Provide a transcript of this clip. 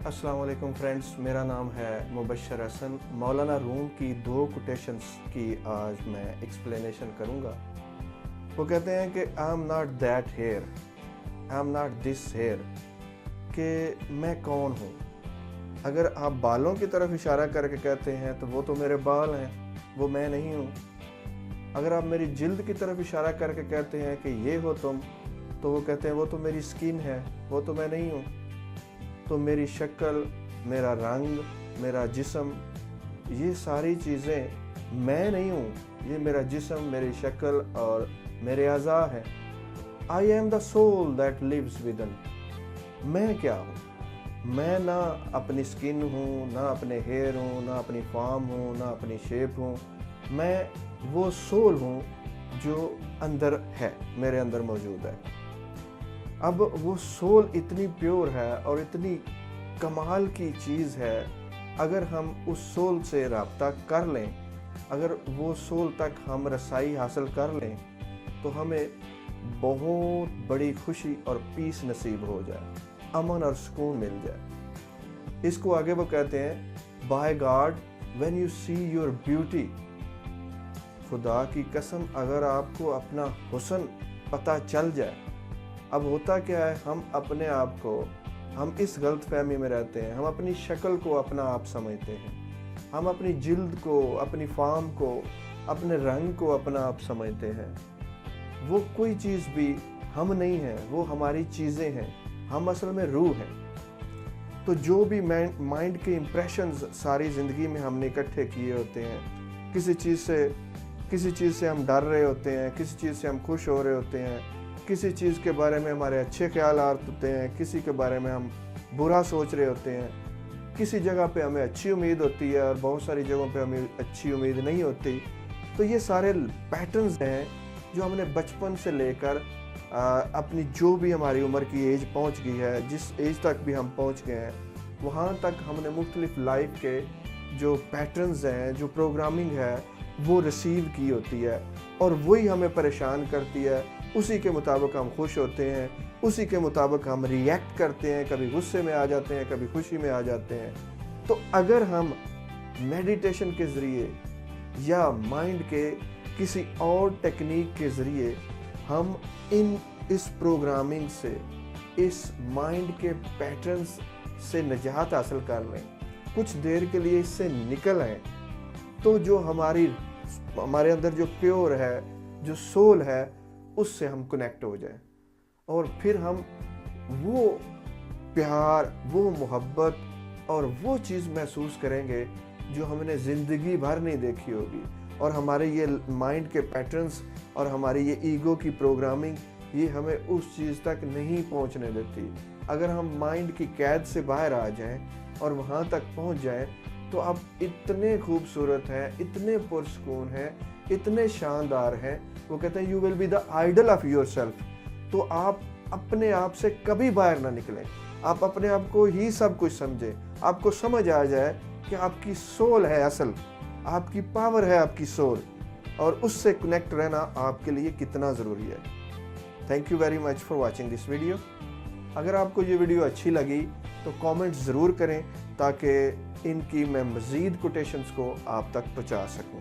السلام علیکم فرینڈز، میرا نام ہے مبشر حسن۔ مولانا روم کی 2 کوٹیشنز کی آج میں ایکسپلینیشن کروں گا۔ وہ کہتے ہیں کہ I am not that here, I am not this here, کہ میں کون ہوں۔ اگر آپ بالوں کی طرف اشارہ کر کے کہتے ہیں تو وہ تو میرے بال ہیں، وہ میں نہیں ہوں۔ اگر آپ میری جلد کی طرف اشارہ کر کے کہتے ہیں کہ یہ ہو تم، تو وہ کہتے ہیں وہ تو میری سکن ہے، وہ تو میں نہیں ہوں۔ تو میری شکل، میرا رنگ، میرا جسم، یہ ساری چیزیں میں نہیں ہوں۔ یہ میرا جسم، میری شکل اور میرے اعضاء ہیں۔ I am the soul that lives within۔ میں کیا ہوں؟ میں نہ اپنی سکن ہوں، نہ اپنے ہیئر ہوں، نہ اپنی فارم ہوں، نہ اپنی شیپ ہوں۔ میں وہ سول ہوں جو اندر ہے، میرے اندر موجود ہے۔ اب وہ سول اتنی پیور ہے اور اتنی کمال کی چیز ہے، اگر ہم اس سول سے رابطہ کر لیں، اگر وہ سول تک ہم رسائی حاصل کر لیں، تو ہمیں بہت بڑی خوشی اور پیس نصیب ہو جائے، امن اور سکون مل جائے۔ اس کو آگے وہ کہتے ہیں by God when you see your beauty, خدا کی قسم اگر آپ کو اپنا حسن پتہ چل جائے۔ اب ہوتا کیا ہے، ہم اپنے آپ کو، ہم اس غلط فہمی میں رہتے ہیں، ہم اپنی شکل کو اپنا آپ سمجھتے ہیں، ہم اپنی جلد کو، اپنی فارم کو، اپنے رنگ کو اپنا آپ سمجھتے ہیں۔ وہ کوئی چیز بھی ہم نہیں ہیں، وہ ہماری چیزیں ہیں، ہم اصل میں روح ہیں۔ تو جو بھی مائنڈ کے امپریشنز ساری زندگی میں ہم نے اکٹھے کیے ہوتے ہیں، کسی چیز سے ہم ڈر رہے ہوتے ہیں، کسی چیز سے ہم خوش ہو رہے ہوتے ہیں، کسی چیز کے بارے میں ہمارے اچھے خیالات ہوتے ہیں، کسی کے بارے میں ہم برا سوچ رہے ہوتے ہیں، کسی جگہ پہ ہمیں اچھی امید ہوتی ہے اور بہت ساری جگہوں پہ ہمیں اچھی امید نہیں ہوتی۔ تو یہ سارے پیٹرنز ہیں جو ہم نے بچپن سے لے کر اپنی جو بھی ہماری عمر کی ایج پہنچ گئی ہے، جس ایج تک بھی ہم پہنچ گئے ہیں، وہاں تک ہم نے مختلف لائف کے جو پیٹرنز ہیں، جو پروگرامنگ ہے، وہ ریسیو کی ہوتی ہے اور وہی ہمیں پریشان کرتی ہے۔ اسی کے مطابق ہم خوش ہوتے ہیں، اسی کے مطابق ہم ریئیکٹ کرتے ہیں، کبھی غصے میں آ جاتے ہیں، کبھی خوشی میں آ جاتے ہیں۔ تو اگر ہم میڈیٹیشن کے ذریعے یا مائنڈ کے کسی اور ٹیکنیک کے ذریعے ہم اس پروگرامنگ سے، اس مائنڈ کے پیٹرنز سے نجات حاصل کر لیں، کچھ دیر کے لیے اس سے نکل آئیں، تو جو ہمارے اندر جو پیور ہے، جو سول ہے، اس سے ہم کنیکٹ ہو جائیں، اور پھر ہم وہ پیار، وہ محبت اور وہ چیز محسوس کریں گے جو ہم نے زندگی بھر نہیں دیکھی ہوگی۔ اور ہمارے یہ مائنڈ کے پیٹرنز اور ہماری یہ ایگو کی پروگرامنگ، یہ ہمیں اس چیز تک نہیں پہنچنے دیتی۔ اگر ہم مائنڈ کی قید سے باہر آ جائیں اور وہاں تک پہنچ جائیں، تو آپ اتنے خوبصورت ہیں، اتنے پرسکون ہیں، اتنے شاندار ہیں۔ وہ کہتے ہیں you will be the ideal of yourself. تو آپ اپنے آپ سے کبھی باہر نہ نکلیں، آپ اپنے آپ کو ہی سب کچھ سمجھیں، آپ کو سمجھ آ جائے کہ آپ کی سول ہے اصل، آپ کی پاور ہے آپ کی سول، اور اس سے کنیکٹ رہنا آپ کے لیے کتنا ضروری ہے۔ Thank you very much for watching this video. اگر آپ کو یہ ویڈیو اچھی لگی تو کامنٹ ضرور کریں تاکہ ان کی میں مزید کوٹیشنز کو آپ تک پہنچا سکوں۔